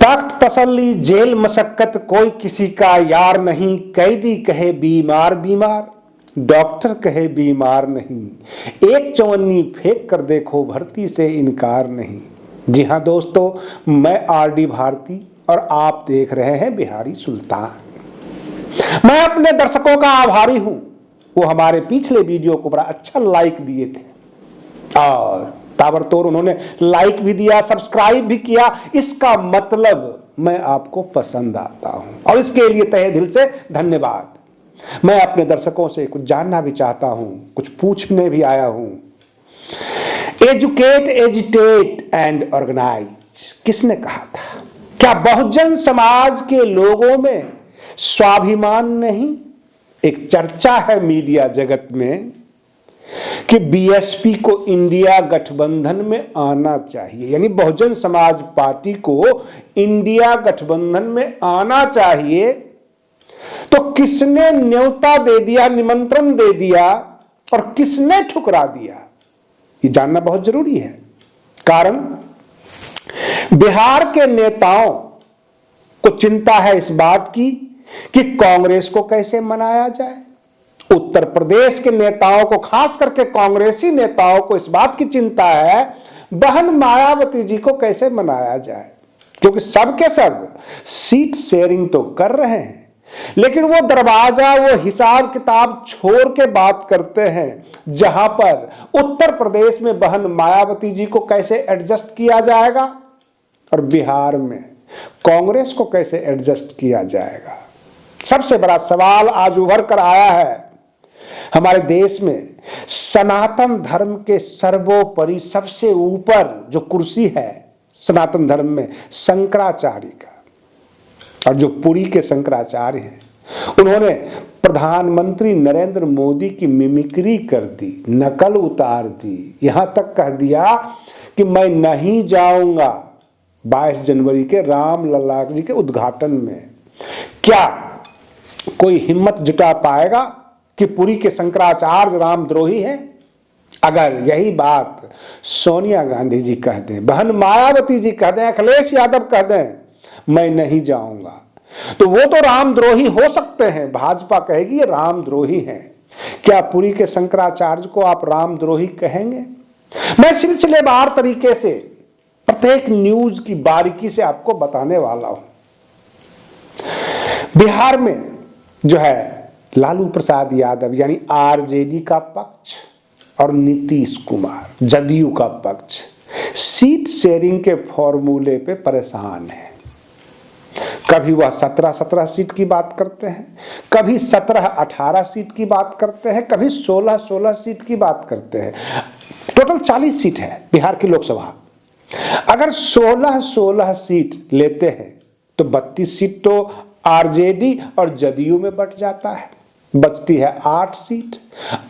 तख्त तसल्ली जेल मशक्कत कोई किसी का यार नहीं, कैदी कहे बीमार बीमार, डॉक्टर कहे बीमार नहीं, एक चवन्नी फेंक कर देखो भर्ती से इनकार नहीं। जी हाँ दोस्तों, मैं आरडी भारती और आप देख रहे हैं बिहारी सुल्तान। मैं अपने दर्शकों का आभारी हूं, वो हमारे पिछले वीडियो को बड़ा अच्छा लाइक दिए थे और ताबड़तोड़ उन्होंने लाइक भी दिया, सब्सक्राइब भी किया। इसका मतलब मैं आपको पसंद आता हूं और इसके लिए तहे दिल से धन्यवाद। मैं अपने दर्शकों से कुछ जानना भी चाहता हूं, कुछ पूछने भी आया हूं। एजुकेट, एजिटेट एंड ऑर्गेनाइज किसने कहा था? क्या बहुजन समाज के लोगों में स्वाभिमान नहीं? एक चर्चा है मीडिया जगत में कि बीएसपी को इंडिया गठबंधन में आना चाहिए, यानी बहुजन समाज पार्टी को इंडिया गठबंधन में आना चाहिए। तो किसने न्योता दे दिया, निमंत्रण दे दिया और किसने ठुकरा दिया, ये जानना बहुत जरूरी है। कारण बिहार के नेताओं को चिंता है इस बात की कि कांग्रेस को कैसे मनाया जाए। उत्तर प्रदेश के नेताओं को, खास करके कांग्रेसी नेताओं को इस बात की चिंता है बहन मायावती जी को कैसे मनाया जाए, क्योंकि सबके सब सीट शेयरिंग तो कर रहे हैं, लेकिन वो दरवाजा, वो हिसाब किताब छोड़ के बात करते हैं जहां पर उत्तर प्रदेश में बहन मायावती जी को कैसे एडजस्ट किया जाएगा और बिहार में कांग्रेस को कैसे एडजस्ट किया जाएगा। सबसे बड़ा सवाल आज उभर कर आया है हमारे देश में। सनातन धर्म के सर्वोपरि सबसे ऊपर जो कुर्सी है सनातन धर्म में, शंकराचार्य का, और जो पुरी के शंकराचार्य हैं उन्होंने प्रधानमंत्री नरेंद्र मोदी की मिमिक्री कर दी, नकल उतार दी, यहां तक कह दिया कि मैं नहीं जाऊंगा 22 जनवरी के राम लला जी के उद्घाटन में। क्या कोई हिम्मत जुटा पाएगा कि पुरी के शंकराचार्य रामद्रोही हैं? अगर यही बात सोनिया गांधी जी कह दें, बहन मायावती जी कह दें, अखिलेश यादव कह दें मैं नहीं जाऊंगा, तो वो तो रामद्रोही हो सकते हैं। भाजपा कहेगी ये रामद्रोही हैं। क्या पुरी के शंकराचार्य को आप रामद्रोही कहेंगे? मैं सिलसिलेवार तरीके से प्रत्येक न्यूज की बारीकी से आपको बताने वाला हूं। बिहार में जो है लालू प्रसाद यादव यानी आरजेडी का पक्ष और नीतीश कुमार जदयू का पक्ष सीट शेयरिंग के फॉर्मूले पे परेशान है। कभी वह 17-17 सीट की बात करते हैं, कभी 17-18 सीट की बात करते हैं, कभी 16-16 सीट की बात करते हैं। टोटल 40 सीट है बिहार की लोकसभा। अगर 16-16 सीट लेते हैं तो 32 सीट तो आरजेडी और जदयू में बट जाता है, बचती है 8 सीट।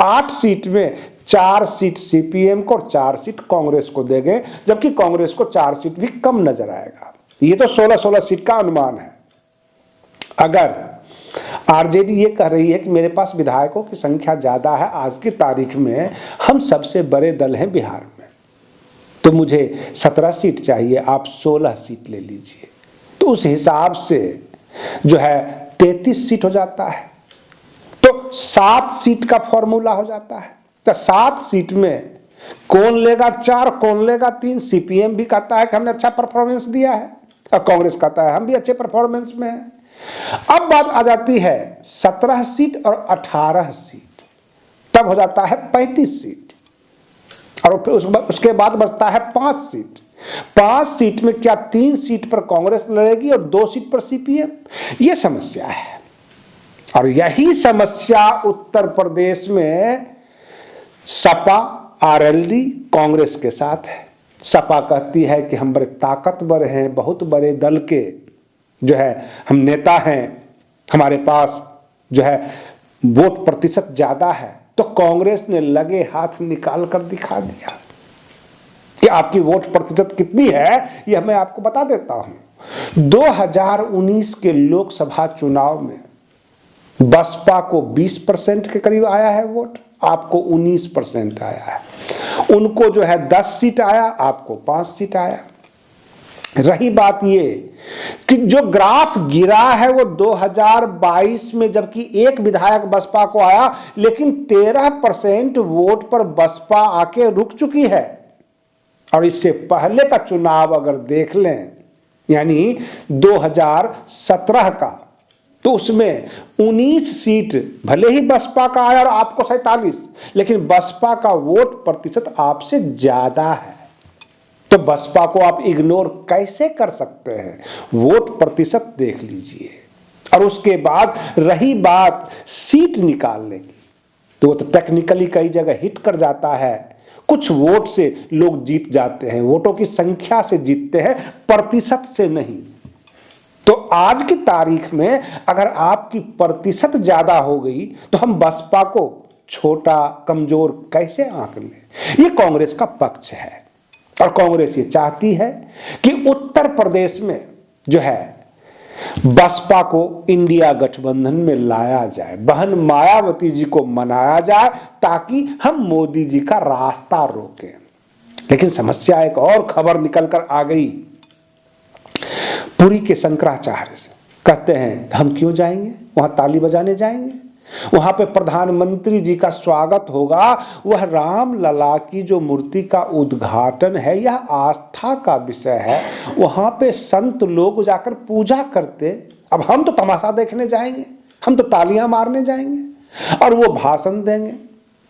8 सीट में 4 सीट सीपीएम को और 4 सीट कांग्रेस को देंगे, जबकि कांग्रेस को 4 सीट भी कम नजर आएगा। ये तो 16-16 सीट का अनुमान है। अगर आरजेडी ये कह रही है कि मेरे पास विधायकों की संख्या ज्यादा है, आज की तारीख में हम सबसे बड़े दल हैं बिहार में, तो मुझे 17 सीट चाहिए, आप 16 सीट ले लीजिए, तो उस हिसाब से जो है 33 सीट हो जाता है, तो 7 सीट का फॉर्मूला हो जाता है। तो 7 सीट में कौन लेगा 4, कौन लेगा 3? सीपीएम भी कहता है कि हमने अच्छा परफॉर्मेंस दिया है और कांग्रेस कहता है हम भी अच्छे परफॉर्मेंस में हैं। अब बात आ जाती है 17 सीट और 18 सीट, तब हो जाता है 35 सीट और फिर उसके बाद बचता है 5 सीट। 5 सीट में क्या 3 सीट पर कांग्रेस लड़ेगी और 2 सीट पर सीपीएम? ये समस्या है और यही समस्या उत्तर प्रदेश में सपा आरएलडी कांग्रेस के साथ है। सपा कहती है कि हम बड़े ताकतवर हैं, बहुत बड़े दल के जो है हम नेता हैं, हमारे पास जो है वोट प्रतिशत ज्यादा है, तो कांग्रेस ने लगे हाथ निकाल कर दिखा दिया कि आपकी वोट प्रतिशत कितनी है। यह मैं आपको बता देता हूं। 2019 के लोकसभा चुनाव में बसपा को 20% के करीब आया है वोट, आपको 19% आया है। उनको जो है 10 सीट आया, आपको 5 सीट आया। रही बात ये कि जो ग्राफ गिरा है वो 2022 में, जबकि एक विधायक बसपा को आया, लेकिन 13% वोट पर बसपा आके रुक चुकी है। और इससे पहले का चुनाव अगर देख लें, यानी 2017 का, तो उसमें 19 सीट भले ही बसपा का आया और आपको 47, लेकिन बसपा का वोट प्रतिशत आपसे ज्यादा है। तो बसपा को आप इग्नोर कैसे कर सकते हैं? वोट प्रतिशत देख लीजिए। और उसके बाद रही बात सीट निकालने की, तो वो तो टेक्निकली कई जगह हिट कर जाता है। कुछ वोट से लोग जीत जाते हैं, वोटों की संख्या से जीतते हैं, प्रतिशत से नहीं। तो आज की तारीख में अगर आपकी प्रतिशत ज्यादा हो गई तो हम बसपा को छोटा कमजोर कैसे आंक लें? ये कांग्रेस का पक्ष है और कांग्रेस ये चाहती है कि उत्तर प्रदेश में जो है बसपा को इंडिया गठबंधन में लाया जाए, बहन मायावती जी को मनाया जाए, ताकि हम मोदी जी का रास्ता रोकें। लेकिन समस्या एक और खबर निकल कर आ गई। पुरी के शंकराचार्य कहते हैं हम क्यों जाएंगे वहां, ताली बजाने जाएंगे? वहां पे प्रधानमंत्री जी का स्वागत होगा, वह राम लला की जो मूर्ति का उद्घाटन है, यह आस्था का विषय है। वहां पे संत लोग जाकर पूजा करते, अब हम तो तमाशा देखने जाएंगे, हम तो तालियां मारने जाएंगे और वो भाषण देंगे।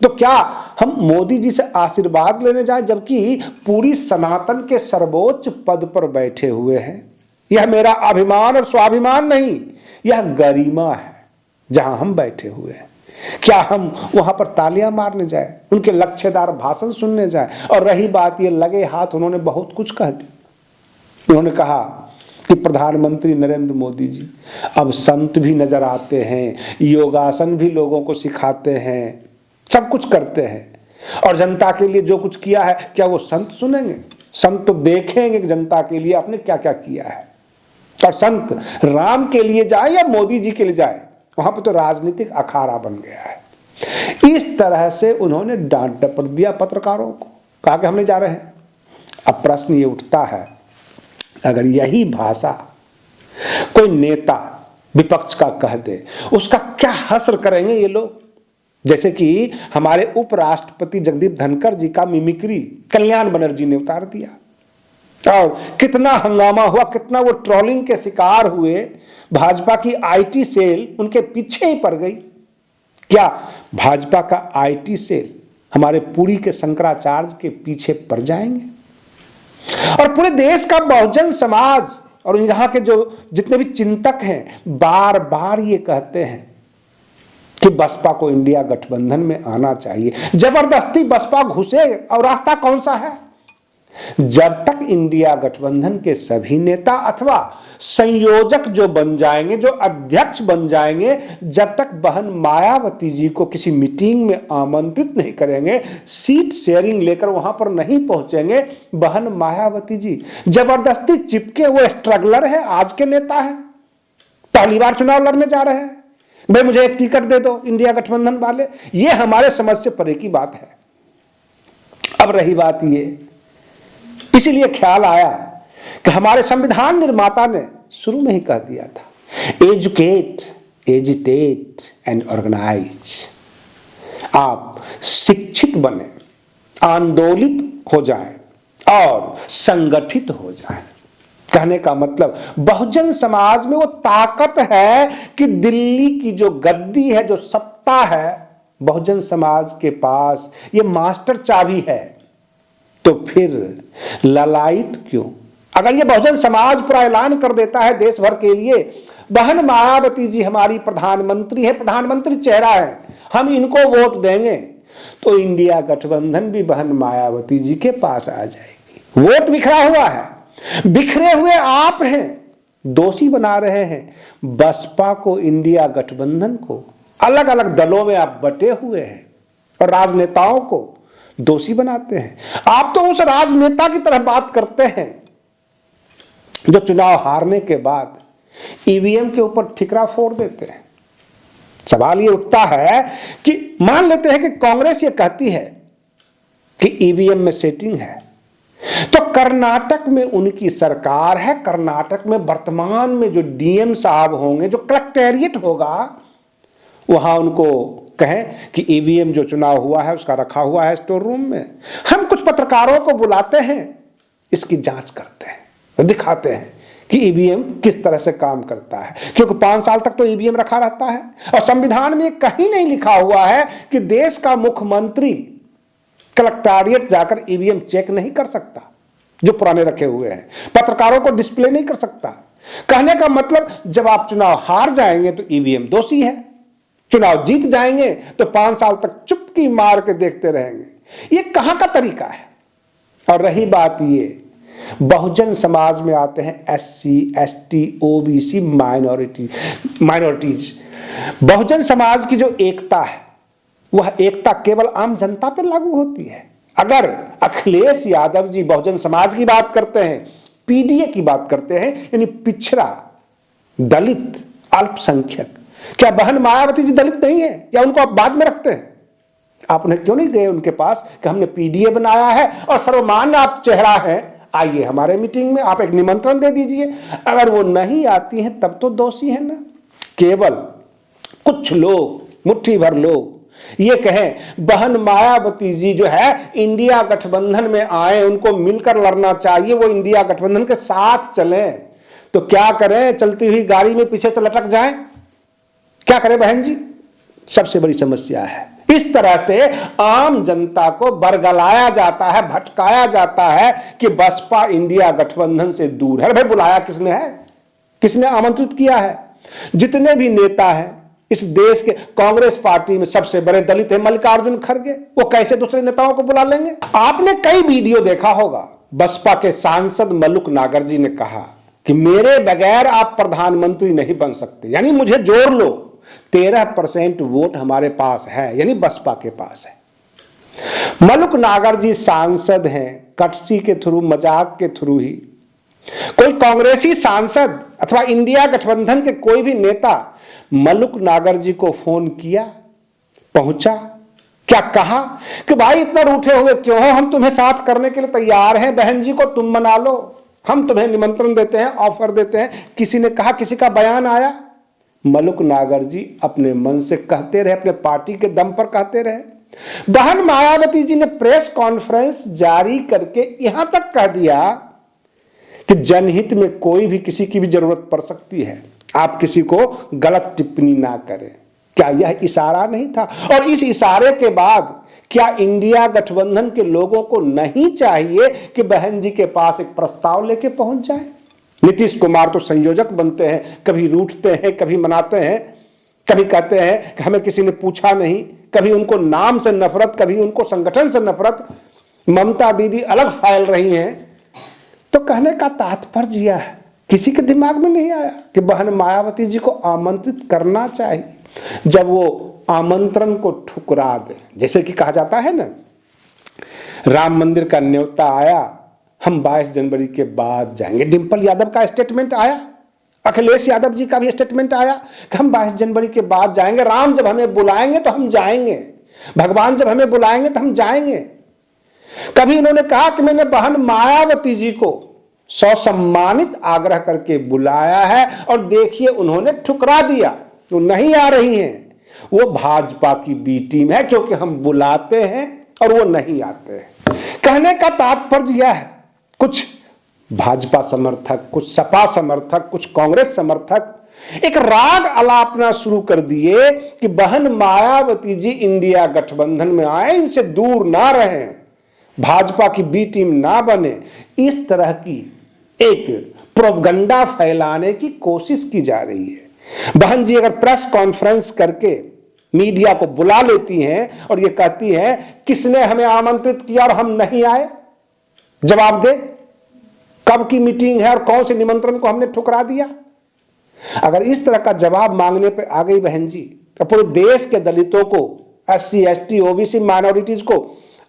तो क्या हम मोदी जी से आशीर्वाद लेने जाएं, जबकि पूरी सनातन के सर्वोच्च पद पर बैठे हुए हैं? यह मेरा अभिमान और स्वाभिमान नहीं, यह गरिमा है जहां हम बैठे हुए हैं। क्या हम वहां पर तालियां मारने जाए, उनके लक्ष्यदार भाषण सुनने जाए? और रही बात ये लगे हाथ, उन्होंने बहुत कुछ कह दिया। उन्होंने कहा कि प्रधानमंत्री नरेंद्र मोदी जी अब संत भी नजर आते हैं, योगासन भी लोगों को सिखाते हैं, सब कुछ करते हैं। और जनता के लिए जो कुछ किया है, क्या वो संत सुनेंगे? संत तो देखेंगे कि जनता के लिए आपने क्या क्या किया है। और संत राम के लिए जाए या मोदी जी के लिए जाए, वहां पे तो राजनीतिक अखाड़ा बन गया है। इस तरह से उन्होंने डांट डपट दिया पत्रकारों को, कहा कि हम नहीं जा रहे हैं। अब प्रश्न ये उठता है, अगर यही भाषा कोई नेता विपक्ष का कह दे, उसका क्या हश्र करेंगे ये लोग? जैसे कि हमारे उपराष्ट्रपति जगदीप धनखड़ जी का मिमिक्री कल्याण बनर्जी ने उतार दिया, और कितना हंगामा हुआ, कितना वो ट्रोलिंग के शिकार हुए। भाजपा की आईटी सेल उनके पीछे ही पड़ गई। क्या भाजपा का आईटी सेल हमारे पुरी के शंकराचार्य के पीछे पड़ जाएंगे? और पूरे देश का बहुजन समाज और यहां के जो जितने भी चिंतक हैं, बार बार ये कहते हैं कि बसपा को इंडिया गठबंधन में आना चाहिए। जबरदस्ती बसपा घुसे, और रास्ता कौन सा है? जब तक इंडिया गठबंधन के सभी नेता अथवा संयोजक जो बन जाएंगे, जो अध्यक्ष बन जाएंगे, जब तक बहन मायावती जी को किसी मीटिंग में आमंत्रित नहीं करेंगे, सीट शेयरिंग लेकर वहां पर नहीं पहुंचेंगे, बहन मायावती जी जबरदस्ती चिपके, वो स्ट्रगलर है, आज के नेता है, पहली बार चुनाव लड़ने जा रहे हैं, भाई मुझे एक टिकट दे दो इंडिया गठबंधन वाले। ये हमारे समझ से परे की बात है। अब रही बात ये, इसीलिए ख्याल आया कि हमारे संविधान निर्माता ने शुरू में ही कह दिया था, एजुकेट, एजिटेट एंड ऑर्गेनाइज। आप शिक्षित बने, आंदोलित हो जाएं और संगठित हो जाएं। कहने का मतलब बहुजन समाज में वो ताकत है कि दिल्ली की जो गद्दी है, जो सत्ता है, बहुजन समाज के पास ये मास्टर चाबी है। तो फिर ललायत क्यों? अगर ये बहुजन समाज पूरा ऐलान कर देता है देश भर के लिए, बहन मायावती जी हमारी प्रधानमंत्री है, प्रधानमंत्री चेहरा है, हम इनको वोट देंगे, तो इंडिया गठबंधन भी बहन मायावती जी के पास आ जाएगी। वोट बिखरा हुआ है, बिखरे हुए आप हैं, दोषी बना रहे हैं बसपा को, इंडिया गठबंधन को। अलग अलग दलों में आप बटे हुए हैं और राजनेताओं को दोषी बनाते हैं। आप तो उस राजनेता की तरह बात करते हैं जो चुनाव हारने के बाद ईवीएम के ऊपर ठिकरा फोड़ देते हैं। सवाल ये उठता है कि मान लेते हैं कि कांग्रेस ये कहती है कि ईवीएम में सेटिंग है, तो कर्नाटक में उनकी सरकार है, कर्नाटक में वर्तमान में जो डीएम साहब होंगे, जो कलेक्टेरिएट होगा, वहां उनको कहें कि ईवीएम जो चुनाव हुआ है उसका रखा हुआ है स्टोर रूम में, हम कुछ पत्रकारों को बुलाते हैं, इसकी जांच करते हैं तो दिखाते हैं कि ईवीएम किस तरह से काम करता है, क्योंकि 5 साल तक तो ईवीएम रखा रहता है और संविधान में कहीं नहीं लिखा हुआ है कि देश का मुख्यमंत्री कलेक्टेरिएट जाकर ईवीएम चेक नहीं कर सकता जो पुराने रखे हुए हैं, पत्रकारों को डिस्प्ले नहीं कर सकता। कहने का मतलब जब आप चुनाव हार जाएंगे तो ईवीएम दोषी है, चुनाव जीत जाएंगे तो 5 साल तक चुपकी मार के देखते रहेंगे। ये कहां का तरीका है? और रही बात ये, बहुजन समाज में आते हैं SC, ST, OBC, minorities. Bahujan Samaj की जो एकता है वह एकता केवल आम जनता पर लागू होती है। अगर अखिलेश यादव जी बहुजन समाज की बात करते हैं, पीडीए की बात करते हैं, यानी पिछड़ा, दलित, अल्पसंख्यक, क्या बहन मायावती जी दलित नहीं है या उनको आप बाद में रखते हैं? आप उन्हें क्यों नहीं गए उनके पास कि हमने पीडीए बनाया है और सर्वमान्य आप चेहरा है, आइए हमारे मीटिंग में, आप एक निमंत्रण दे दीजिए। अगर वो नहीं आती हैं तब तो दोषी है ना। केवल कुछ लोग, मुट्ठी भर लोग ये कहें बहन मायावती जी जो है इंडिया गठबंधन में आए, उनको मिलकर लड़ना चाहिए, वो इंडिया गठबंधन के साथ चलें, तो क्या करें? चलती हुई गाड़ी में पीछे से लटक जाएं? क्या करें बहन जी? सबसे बड़ी समस्या है। इस तरह से आम जनता को बरगलाया जाता है, भटकाया जाता है कि बसपा इंडिया गठबंधन से दूर है। भाई बुलाया किसने है? किसने आमंत्रित किया है? जितने भी नेता हैं इस देश के, कांग्रेस पार्टी में सबसे बड़े दलित है मल्लिकार्जुन खड़गे, वो कैसे दूसरे नेताओं को बुला लेंगे? आपने कई वीडियो देखा होगा, बसपा के सांसद मल्लुक नागर जी ने कहा कि मेरे बगैर आप प्रधानमंत्री नहीं बन सकते, यानी मुझे जोड़ लो। 13% वोट हमारे पास है, यानी बसपा के पास है। मल्लुक नागर जी सांसद हैं, कटसी के थ्रू, मजाक के थ्रू ही। कोई कांग्रेसी सांसद अथवा इंडिया गठबंधन के कोई भी नेता मल्लुक नागर जी को फोन किया, पहुंचा, क्या कहा कि भाई इतना रूठे हुए क्यों हो, हम तुम्हें साथ करने के लिए तैयार हैं, बहन जी को तुम मना लो, हम तुम्हें निमंत्रण देते हैं, ऑफर देते हैं? किसी ने कहा, किसी का बयान आया? मल्लुक नागर जी अपने मन से कहते रहे, अपने पार्टी के दम पर कहते रहे। बहन मायावती जी ने प्रेस कॉन्फ्रेंस जारी करके यहां तक कह दिया कि जनहित में कोई भी किसी की भी जरूरत पड़ सकती है, आप किसी को गलत टिप्पणी ना करें। क्या यह इशारा नहीं था? और इस इशारे के बाद क्या इंडिया गठबंधन के लोगों को नहीं चाहिए कि बहन जी के पास एक प्रस्ताव लेके पहुंच जाए? नीतीश कुमार तो संयोजक बनते हैं, कभी रूठते हैं, कभी मनाते हैं, कभी कहते हैं कि हमें किसी ने पूछा नहीं, कभी उनको नाम से नफरत, कभी उनको संगठन से नफरत। ममता दीदी अलग फैल रही हैं। तो कहने का तात्पर्य यह है, किसी के दिमाग में नहीं आया कि बहन मायावती जी को आमंत्रित करना चाहिए। जब वो आमंत्रण को ठुकरा दे, जैसे कि कहा जाता है ना, राम मंदिर का न्योता आया, हम 22 जनवरी के बाद जाएंगे। डिंपल यादव का स्टेटमेंट आया, अखिलेश यादव जी का भी स्टेटमेंट आया कि हम 22 जनवरी के बाद जाएंगे, राम जब हमें बुलाएंगे तो हम जाएंगे, भगवान जब हमें बुलाएंगे तो हम जाएंगे। कभी उन्होंने कहा कि मैंने बहन मायावती जी को ससम्मानित आग्रह करके बुलाया है और देखिए उन्होंने ठुकरा दिया, तो नहीं आ रही हैं। वो भाजपा की बी टीम है, क्योंकि हम बुलाते हैं और वो नहीं आते हैं। कहने का तात्पर्य यह है, कुछ भाजपा समर्थक, कुछ सपा समर्थक, कुछ कांग्रेस समर्थक एक राग अलापना शुरू कर दिए कि बहन मायावती जी इंडिया गठबंधन में आए, इनसे दूर ना रहें, भाजपा की बी टीम ना बने। इस तरह की एक प्रोपगंडा फैलाने की कोशिश की जा रही है। बहन जी अगर प्रेस कॉन्फ्रेंस करके मीडिया को बुला लेती हैं और ये कहती हैं किसने हमें आमंत्रित किया और हम नहीं आए, जवाब दे, कब की मीटिंग है और कौन से निमंत्रण को हमने ठुकरा दिया? अगर इस तरह का जवाब मांगने पे आ गई बहन जी, तो पूरे देश के दलितों को, एससी, एसटी, ओबीसी, माइनॉरिटीज को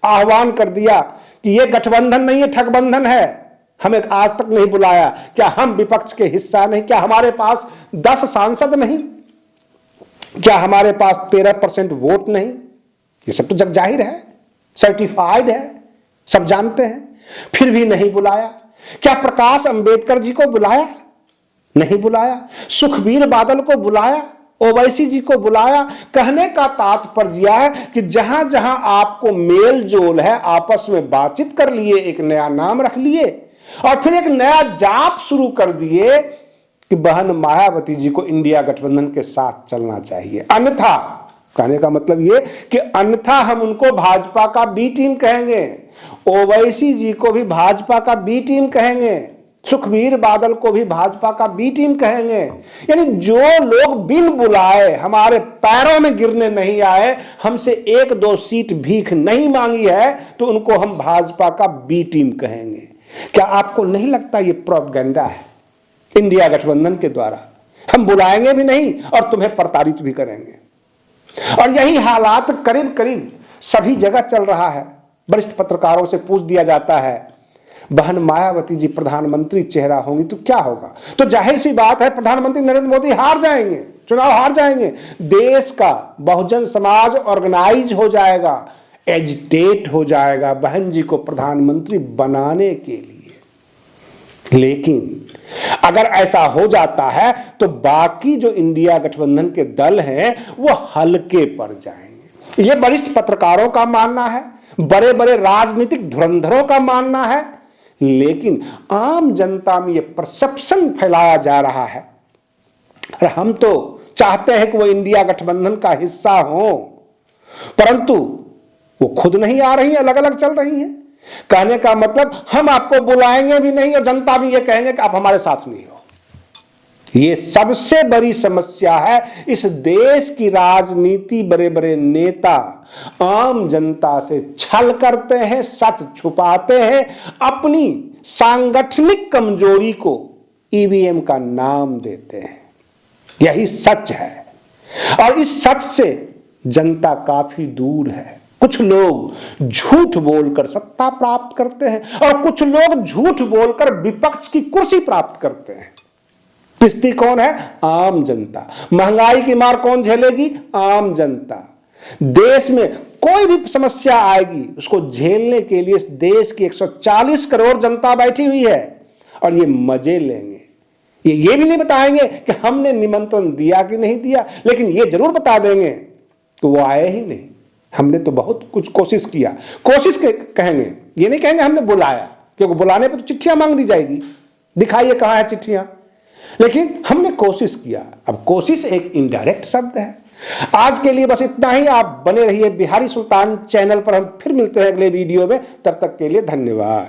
आह्वान कर दिया कि यह गठबंधन नहीं है, ठगबंधन है, हमें आज तक नहीं बुलाया। क्या हम विपक्ष के हिस्सा नहीं? क्या हमारे पास 10 सांसद नहीं? क्या हमारे पास 13% वोट नहीं? ये सब तो जग जाहिर है, सर्टिफाइड है, सब जानते हैं। फिर भी नहीं बुलाया। क्या प्रकाश अंबेडकर जी को बुलाया? नहीं बुलाया। सुखबीर बादल को बुलाया? ओवैसी जी को बुलाया? कहने का तात्पर्य यह है कि जहां जहां आपको मेल जोल है, आपस में बातचीत कर लिए, एक नया नाम रख लिए और फिर एक नया जाप शुरू कर दिए कि बहन मायावती जी को इंडिया गठबंधन के साथ चलना चाहिए, अन्यथा, कहने का मतलब ये कि अन्यथा हम उनको भाजपा का बी टीम कहेंगे, ओवैसी जी को भी भाजपा का बी टीम कहेंगे, सुखबीर बादल को भी भाजपा का बी टीम कहेंगे। यानी जो लोग बिन बुलाए हमारे पैरों में गिरने नहीं आए, हमसे 1-2 सीट भीख नहीं मांगी है, तो उनको हम भाजपा का बी टीम कहेंगे। क्या आपको नहीं लगता ये प्रोपेगेंडा है इंडिया गठबंधन के द्वारा? हम बुलाएंगे भी नहीं और तुम्हें प्रताड़ित भी करेंगे। और यही हालात करीब करीब सभी जगह चल रहा है। वरिष्ठ पत्रकारों से पूछ दिया जाता है, बहन मायावती जी प्रधानमंत्री चेहरा होंगी तो क्या होगा? तो जाहिर सी बात है प्रधानमंत्री नरेंद्र मोदी हार जाएंगे, चुनाव हार जाएंगे। देश का बहुजन समाज ऑर्गेनाइज हो जाएगा, एजिटेट हो जाएगा बहन जी को प्रधानमंत्री बनाने के लिए। लेकिन अगर ऐसा हो जाता है तो बाकी जो इंडिया गठबंधन के दल हैं वो हल्के पड़ जाएंगे। ये वरिष्ठ पत्रकारों का मानना है, बड़े बड़े राजनीतिक धुरंधरों का मानना है, लेकिन आम जनता में ये परसेप्शन फैलाया जा रहा है। हम तो चाहते हैं कि वो इंडिया गठबंधन का हिस्सा हो, परंतु वो खुद नहीं आ रही, अलग अलग चल रही हैं। कहने का मतलब हम आपको बुलाएंगे भी नहीं और जनता भी ये कहेंगे कि आप हमारे साथ नहीं हो। ये सबसे बड़ी समस्या है इस देश की राजनीति। बड़े बड़े नेता आम जनता से छल करते हैं, सच छुपाते हैं, अपनी सांगठनिक कमजोरी को ईवीएम का नाम देते हैं। यही सच है और इस सच से जनता काफी दूर है। कुछ लोग झूठ बोलकर सत्ता प्राप्त करते हैं और कुछ लोग झूठ बोलकर विपक्ष की कुर्सी प्राप्त करते हैं। पिछती कौन है? आम जनता। महंगाई की मार कौन झेलेगी? आम जनता। देश में कोई भी समस्या आएगी उसको झेलने के लिए इस देश की 140 करोड़ जनता बैठी हुई है और ये मजे लेंगे। ये भी नहीं बताएंगे कि हमने निमंत्रण दिया कि नहीं दिया, लेकिन ये जरूर बता देंगे कि वो आए ही नहीं। हमने तो बहुत कुछ कोशिश किया। कोशिश कहेंगे, ये नहीं कहेंगे हमने बुलाया, क्योंकि बुलाने पे तो चिट्ठियां मांग दी जाएगी, दिखाइए कहां है चिट्ठियां। लेकिन हमने कोशिश किया। अब कोशिश एक इनडायरेक्ट शब्द है। आज के लिए बस इतना ही। आप बने रहिए बिहारी सुल्तान चैनल पर। हम फिर मिलते हैं अगले वीडियो में। तब तक के लिए धन्यवाद।